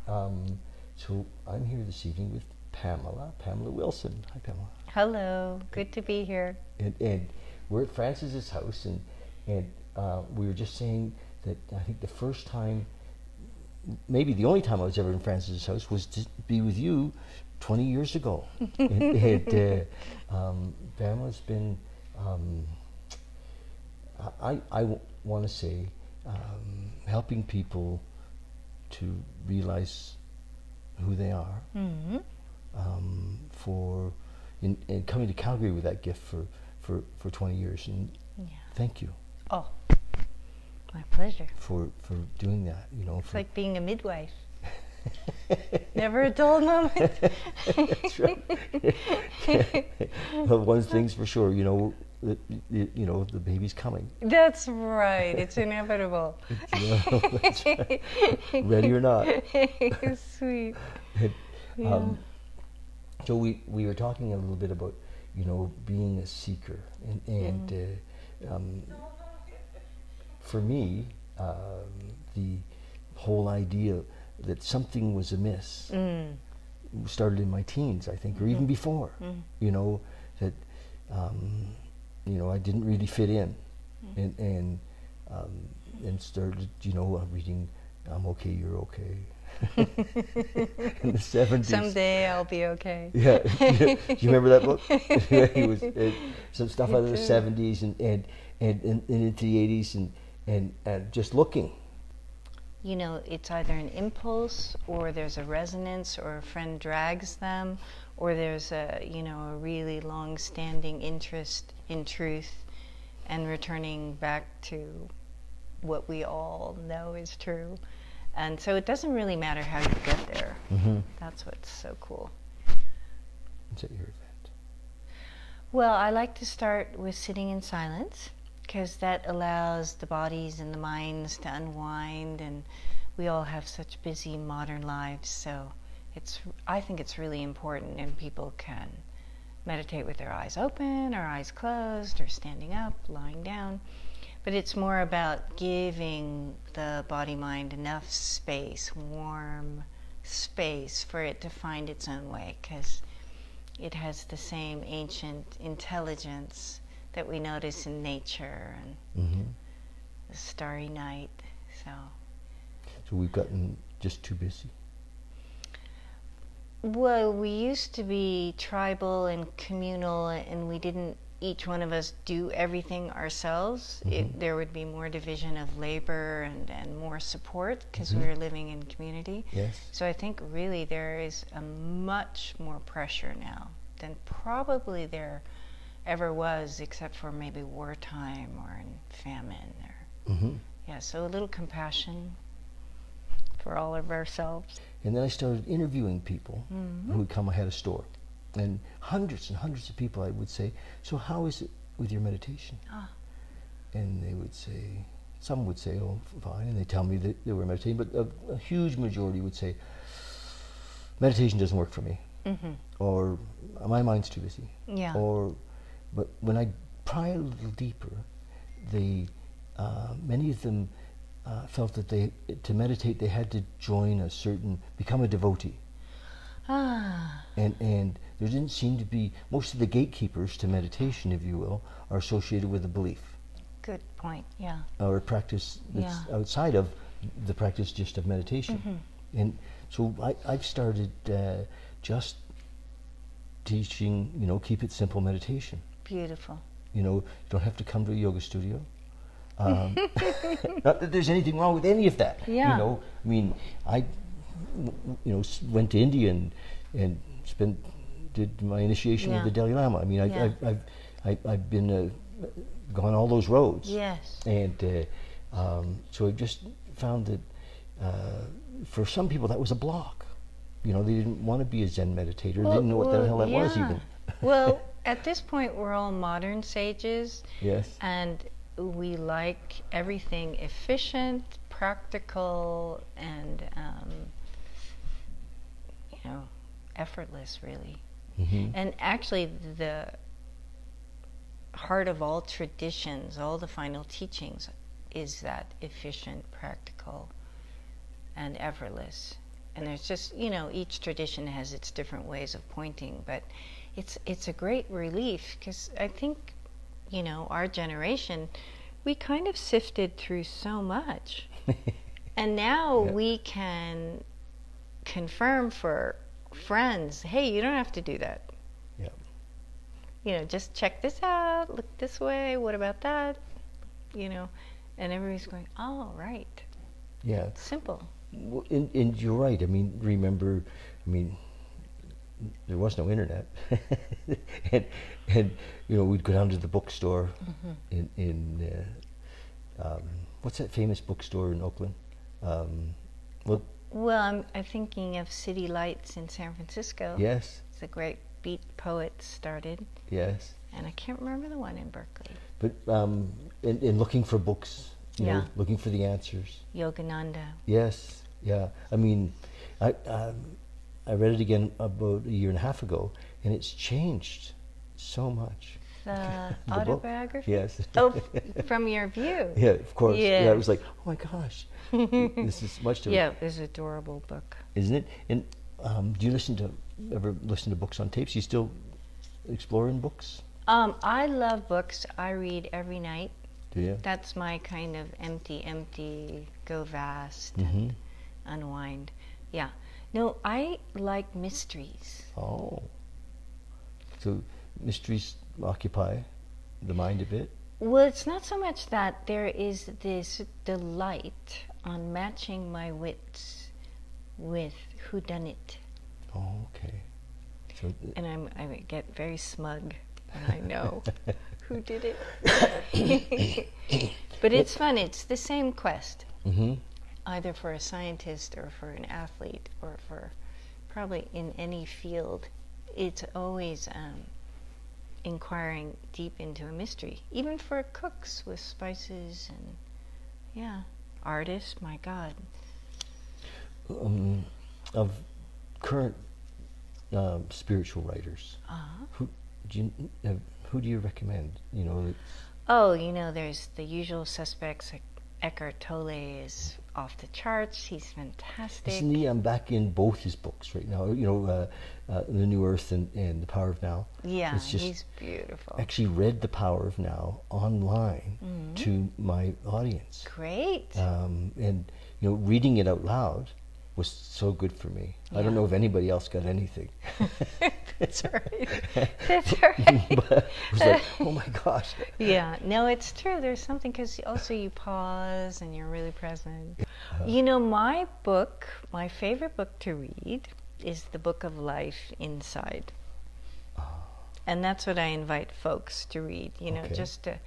So I'm here this evening with Pamela Wilson. Hi, Pamela. Hello, good to be here. And we're at Francis's house, and we were just saying that I think the first time, maybe the only time I was ever in Francis's house was to be with you 20 years ago. Pamela's been, I want to say, helping people to realize who they are, and coming to Calgary with that gift for 20 years, and thank you. Oh, my pleasure. For doing that, you know. It's like being a midwife. Never a dull moment. That's right. Well, one thing's for sure, you know, the baby's coming. That's right. It's inevitable. That's right. Ready or not. Sweet. So we were talking a little bit about, you know, being a seeker, and for me, the whole idea that something was amiss started in my teens, I think, or even before. You know, that you know, I didn't really fit in, and started, you know, reading "I'm Okay, You're Okay" in the 70s. Someday I'll be okay. Yeah, do you remember that book? It was some stuff out of the 70s and into the 80s, and just looking. You know, it's either an impulse, or there's a resonance, or a friend drags them, or there's a, you know, a really long-standing interest in truth and returning back to what we all know is true. And so it doesn't really matter how you get there. That's what's so cool. What's at your event? Well, I like to start with sitting in silence, because that allows the bodies and the minds to unwind, and we all have such busy modern lives, so I think it's really important, and people can meditate with their eyes open or eyes closed, or standing up, lying down. But it's more about giving the body-mind enough space, warm space, for it to find its own way, because it has the same ancient intelligence that we notice in nature and the starry night. So we've gotten just too busy. Well, we used to be tribal and communal, and we didn't, each one of us, do everything ourselves. There would be more division of labor and more support, because we were living in community. Yes. So I think really there is a much more pressure now than probably there ever was, except for maybe wartime or in famine. Or yeah, so a little compassion for all of ourselves. And then I started interviewing people who would come. I had a store, and hundreds of people, I would say, so how is it with your meditation? And they would say, some would say, oh, fine, and they tell me that they were meditating, but a huge majority would say, meditation doesn't work for me, or my mind's too busy, but when I pry a little deeper, many of them felt that to meditate, they had to become a devotee. And there didn't seem to be, most of the gatekeepers to meditation, if you will, are associated with a belief. Good point, yeah. Or a practice that's outside of the practice just of meditation. And so I've started just teaching, you know, keep it simple meditation. Beautiful. You know, you don't have to come to a yoga studio. Not that there's anything wrong with any of that. You know, I mean, I, you know, went to India and did my initiation with the Dalai Lama. I mean, I've been gone all those roads. Yes. And so I just found that for some people that was a block. You know, they didn't want to be a Zen meditator. They didn't know what the hell that was even. Well, at this point, we're all modern sages. Yes. And we like everything efficient, practical, and you know, effortless, really. And actually, the heart of all traditions, all the final teachings, is that efficient, practical, and effortless. And there's just, each tradition has its different ways of pointing, but it's a great relief, because I think, our generation, we kind of sifted through so much. And now we can confirm for friends, hey, you don't have to do that. Just check this out, look this way, what about that? And everybody's going, oh, right. Yeah. It's simple. And you're right. I mean, remember, there was no internet. and we'd go down to the bookstore in what's that famous bookstore in Oakland? Well, I'm thinking of City Lights in San Francisco. Yes. It's a great beat poet started. Yes. And I can't remember the one in Berkeley. But in looking for books, looking for the answers. Yogananda. Yes. Yeah. I mean, I read it again about a year and a half ago, and it's changed so much. The autobiography? Yes. Oh, from your view. Yeah, of course. Yes. Yeah, it was like, oh my gosh, this is much to it. Yeah, it's an adorable book. Isn't it? And do you ever listen to books on tapes? You still exploring books? I love books. I read every night. Do you? That's my kind of empty, go vast, and unwind. Yeah. No, I like mysteries. Oh. So mysteries occupy the mind a bit? Well, it's not so much that. There is this delight on matching my wits with whodunit. Oh, okay. So and I get very smug when I know who did it. But it's fun. It's the same quest. Either for a scientist or for an athlete or for probably in any field. It's always inquiring deep into a mystery. Even for cooks with spices and, artists, my God. Of current spiritual writers, who do you recommend? There's the usual suspects. Like Eckhart Tolle is off the charts. He's fantastic. Isn't he? I'm back in both his books right now. The New Earth and The Power of Now. Yeah, he's beautiful. Actually read The Power of Now online to my audience. Great. And reading it out loud was so good for me. Yeah. I don't know if anybody else got anything. That's right. That's right. But it was like, oh my gosh. Yeah, no, it's true. There's something, because also you pause and you're really present. My favorite book to read is The Book of Life Inside. And that's what I invite folks to read, just to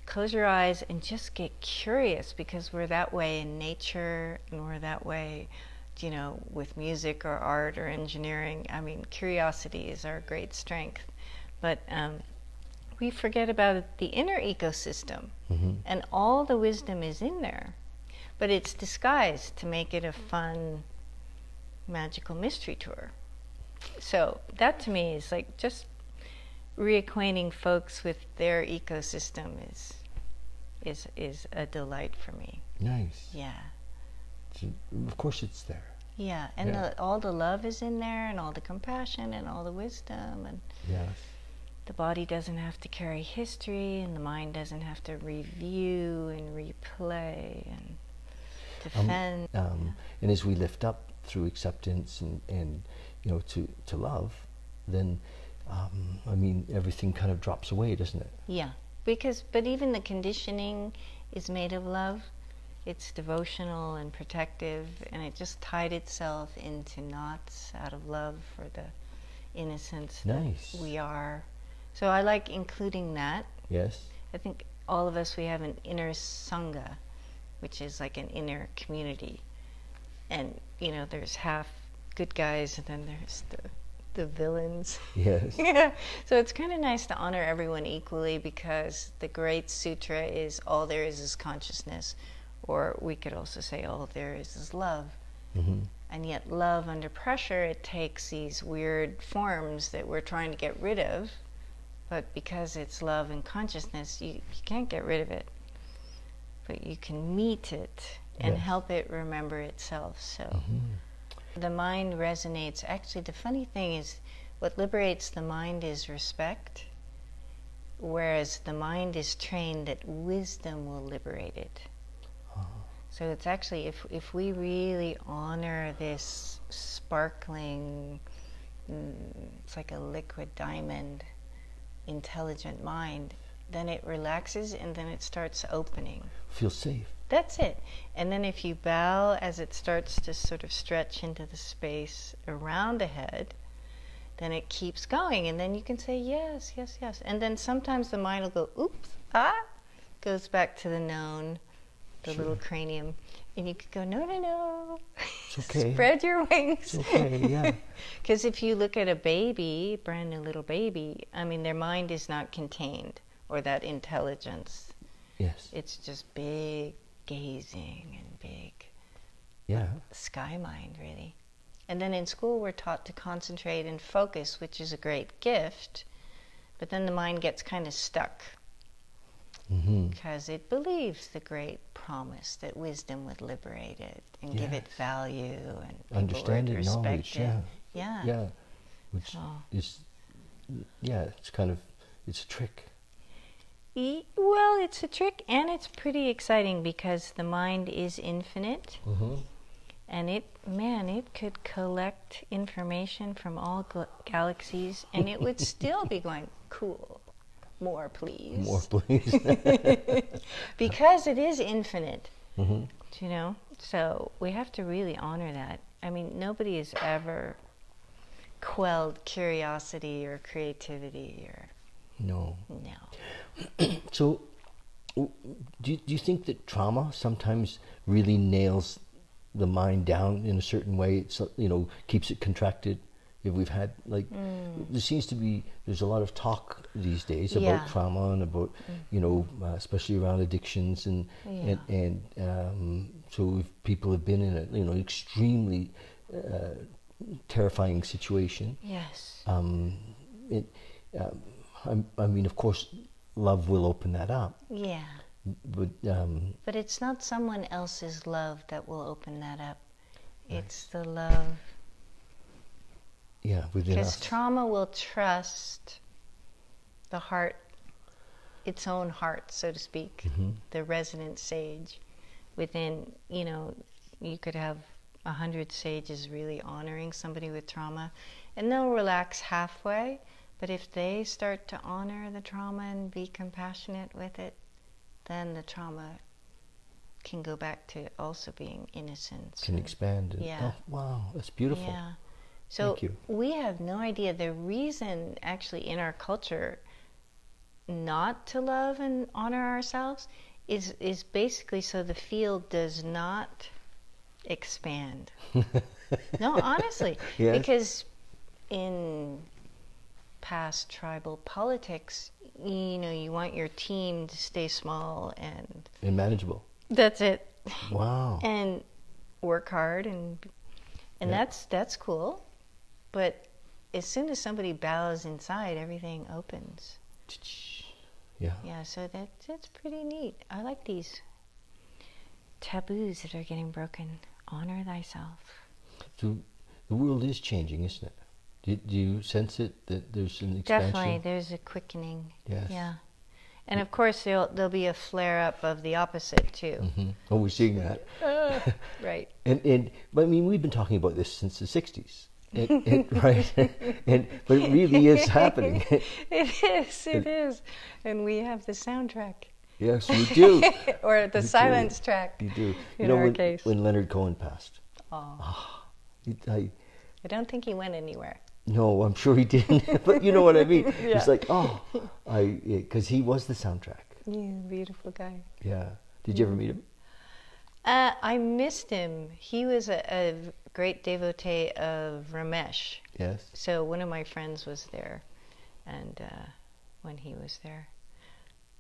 close your eyes and just get curious, because we're that way in nature, and we're that way with music or art or engineering. I mean, curiosity is our great strength. But we forget about the inner ecosystem, and all the wisdom is in there. But it's disguised to make it a fun, magical mystery tour. So that to me is like just reacquainting folks with their ecosystem is a delight for me. Nice. Yeah. So, of course it's there. Yeah, and all the love is in there, and all the compassion, and all the wisdom, and the body doesn't have to carry history, and the mind doesn't have to review and replay and defend. And as we lift up through acceptance and to love, then everything kind of drops away, doesn't it? Yeah, but even the conditioning is made of love. It's devotional and protective, and it just tied itself into knots out of love for the innocence that we are. So I like including that. Yes. I think all of us, we have an inner sangha, which is like an inner community. And, there's half good guys, and then there's the villains. Yes. Yeah. So it's kind of nice to honor everyone equally, because the great sutra is all there is consciousness. Or we could also say all there is love. And yet love under pressure, it takes these weird forms that we're trying to get rid of. But because it's love and consciousness, you can't get rid of it. But you can meet it and help it remember itself. So The mind resonates. Actually, the funny thing is, what liberates the mind is respect, whereas the mind is trained that wisdom will liberate it. So it's actually, if we really honor this sparkling, it's like a liquid diamond, intelligent mind, then it relaxes and then it starts opening. Feel safe. That's it. And then if you bow as it starts to sort of stretch into the space around the head, then it keeps going. And then you can say, yes, yes, yes. And then sometimes the mind will go, oops, goes back to the known, the little cranium. And you could go, no, no, no. It's okay. Spread your wings. It's okay, yeah. Because if you look at a baby, brand new little baby, I mean, their mind is not contained, or that intelligence. Yes. It's just big gazing and big sky mind, really. And then in school we're taught to concentrate and focus, which is a great gift, but then the mind gets kind of stuck because it believes the great promise that wisdom would liberate it and give it value and understand it, respect knowledge, it. Yeah. Which is, it's kind of, it's a trick. Well, it's a trick, and it's pretty exciting because the mind is infinite, and it could collect information from all galaxies, and it would still be going, cool, more please. More please. Because it is infinite, you know? So we have to really honor that. I mean, nobody has ever quelled curiosity or creativity or... No. No. So, do you think that trauma sometimes really nails the mind down in a certain way? It's, keeps it contracted. If we've had there seems to be, there's a lot of talk these days about trauma and about especially around addictions and so if people have been in an extremely terrifying situation. Yes. I mean, of course, love will open that up. Yeah. But it's not someone else's love that will open that up. Right. It's the love. Yeah, within us. Because trauma will trust the heart, its own heart, so to speak, the resident sage. Within, you could have 100 sages really honoring somebody with trauma, and they'll relax halfway. But if they start to honor the trauma and be compassionate with it, then the trauma can go back to also being innocence. Can expand. Yeah. Oh, wow, that's beautiful. Yeah. So we have no idea. The reason actually in our culture not to love and honor ourselves is basically so the field does not expand. No, honestly. Yes. Because in past tribal politics, you want your team to stay small and manageable. That's it. Wow. And work hard and that's cool. But as soon as somebody bows inside, everything opens. Yeah. Yeah, so that's pretty neat. I like these taboos that are getting broken. Honor thyself. So the world is changing, isn't it? Do you sense it, that there's an expansion? Definitely, there's a quickening. Yes. Yeah. And of course, there'll be a flare-up of the opposite, too. Oh, we're seeing that. Right. But I mean, we've been talking about this since the 60s. Right? But it really is happening. It is. And we have the soundtrack. Yes, we do. Or the silence track. You do. In our case. When Leonard Cohen passed. I don't think he went anywhere. No, I'm sure he didn't. But you know what I mean. Yeah. It's like, because he was the soundtrack. Yeah, beautiful guy. Yeah. Did you ever meet him? I missed him. He was a great devotee of Ramesh. Yes. So one of my friends was there, and when he was there,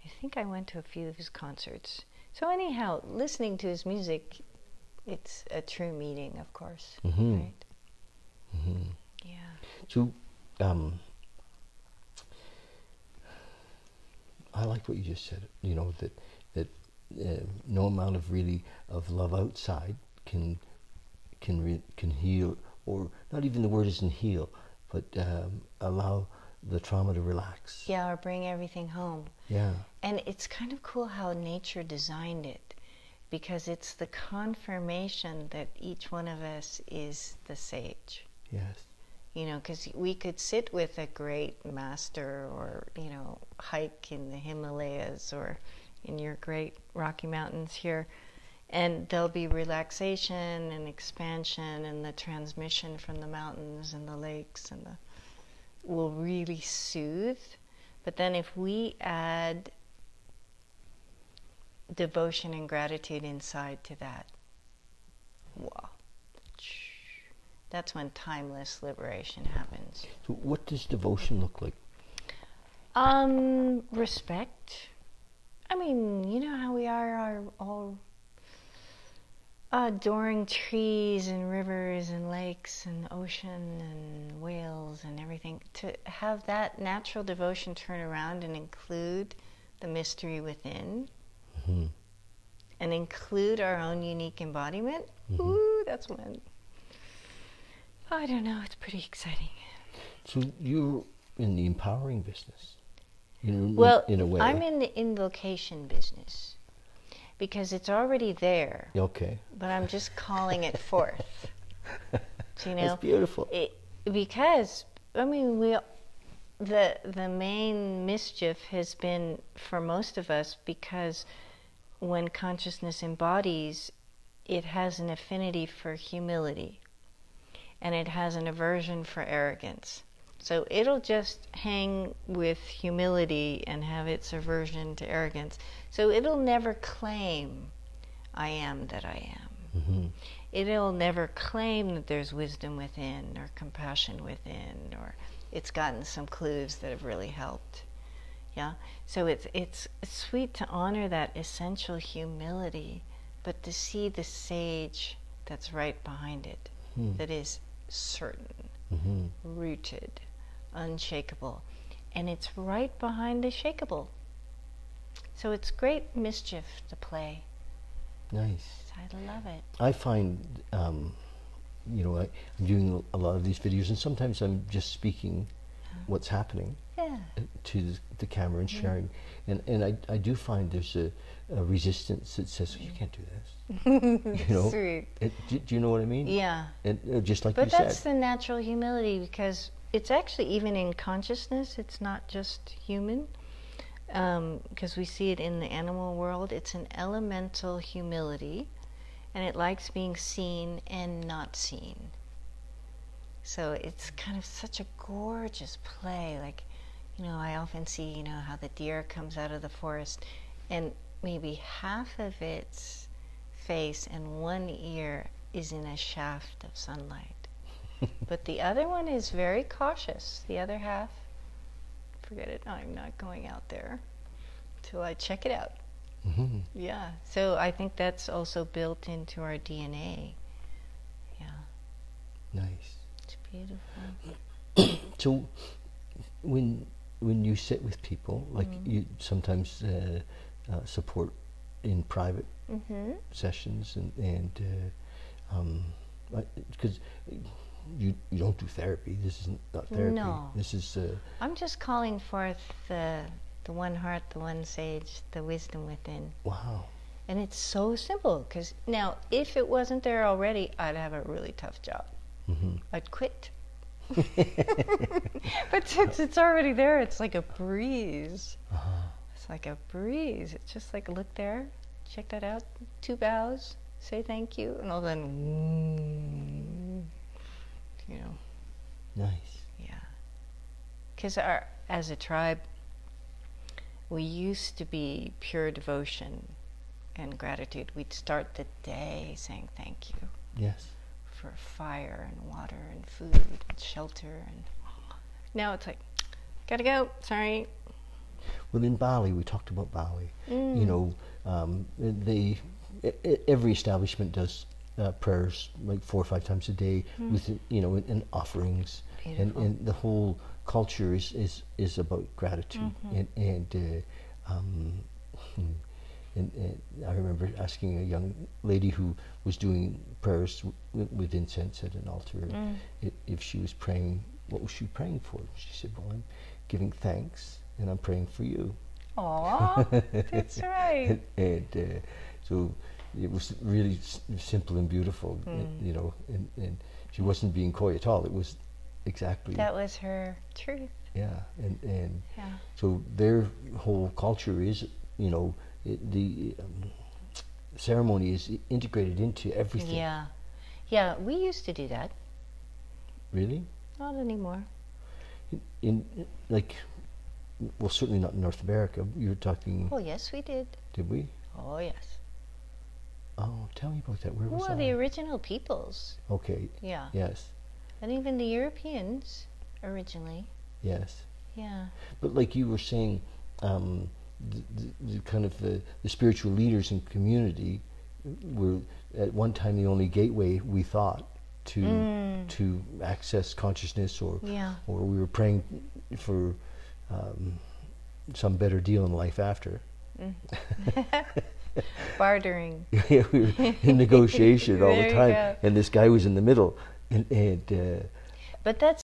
I think I went to a few of his concerts. So anyhow, listening to his music, it's a true meeting, of course. Right? Yeah. So, I like what you just said. That no amount of love outside can can heal, or not even the word isn't heal, but allow the trauma to relax. Yeah, or bring everything home. Yeah. And it's kind of cool how nature designed it, because it's the confirmation that each one of us is the sage. Yes. You know, because we could sit with a great master, or, you know, hike in the Himalayas or in your great Rocky Mountains here, and there'll be relaxation and expansion, and the transmission from the mountains and the lakes and will really soothe. But then if we add devotion and gratitude inside to that, wow, that's when timeless liberation happens. So what does devotion look like? Respect. I mean, you know how we are all adoring trees and rivers and lakes and ocean and whales and everything. To have that natural devotion turn around and include the mystery within, Mm-hmm. and include our own unique embodiment, Mm-hmm. ooh, that's when, I don't know, it's pretty exciting. So you're in the empowering business, in a way. I'm in the invocation business because it's already there. Okay. But I'm just calling it forth. So, you know, that's beautiful. Because I mean, the main mischief has been for most of us, because when consciousness embodies, it has an affinity for humility, and it has an aversion for arrogance. So it'll just hang with humility and have its aversion to arrogance. So it'll never claim, I am that I am. Mm-hmm. It'll never claim that there's wisdom within or compassion within, or it's gotten some clues that have really helped. Yeah? So it's sweet to honor that essential humility, but to see the sage that's right behind it, that is certain, rooted, unshakable, and it's right behind the shakeable. So it's great mischief to play. Nice. I love it. I find, you know, I'm doing a lot of these videos, and sometimes I'm just speaking what's happening to the camera and sharing, and I do find there's a resistance that says, you can't do this. You know, Sweet. Do you know what I mean? Yeah. And just like But you said. But that's the natural humility, because it's actually even in consciousness, it's not just human, because we see it in the animal world. It's an elemental humility, and it likes being seen and not seen. So it's kind of such a gorgeous play. Like, you know, I often see, you know, how the deer comes out of the forest, and maybe half of its face and one ear is in a shaft of sunlight. But the other one is very cautious. The other half, forget it, I'm not going out there till I check it out. Mm-hmm. Yeah, so I think that's also built into our DNA. Yeah. Nice. It's beautiful. So when you sit with people, like you sometimes support in private sessions, and because you don't do therapy. This is not therapy. No. This is. I'm just calling forth the one heart, the one sage, the wisdom within. Wow. And it's so simple, because now, if it wasn't there already, I'd have a really tough job. I'd quit. But since it's already there, it's like a breeze. It's like a breeze. It's just like, look there, check that out, 2 bows, say thank you, and all of a sudden, you know. Nice. Yeah. Because as a tribe, we used to be pure devotion and gratitude. We'd start the day saying thank you. Yes. For fire and water and food and shelter, and now it's like, gotta go, sorry. Well, in Bali, we talked about Bali. You know, every establishment does prayers like 4 or 5 times a day with, you know, and offerings, and the whole culture is about gratitude. And I remember asking a young lady who was doing prayers with incense at an altar. If she was praying, what was she praying for? She said, well, I'm giving thanks and I'm praying for you. Aw, that's right. And so it was really simple and beautiful, you know, and she wasn't being coy at all. It was exactly... That was her truth. Yeah, and so their whole culture is, you know, the ceremony is integrated into everything. Yeah. Yeah, we used to do that. Really? Not anymore. In like, well, certainly not in North America. You're talking... Oh, yes, we did. Did we? Oh, yes. Oh, tell me about that. Where was Well, the original peoples. Okay. Yeah. Yes. And even the Europeans, originally. Yes. Yeah. But like you were saying, the kind of the spiritual leaders in community were at one time the only gateway, we thought, to access consciousness, or we were praying for some better deal in life after. Bartering. Yeah, we were in negotiation all the time, and this guy was in the middle, and but that's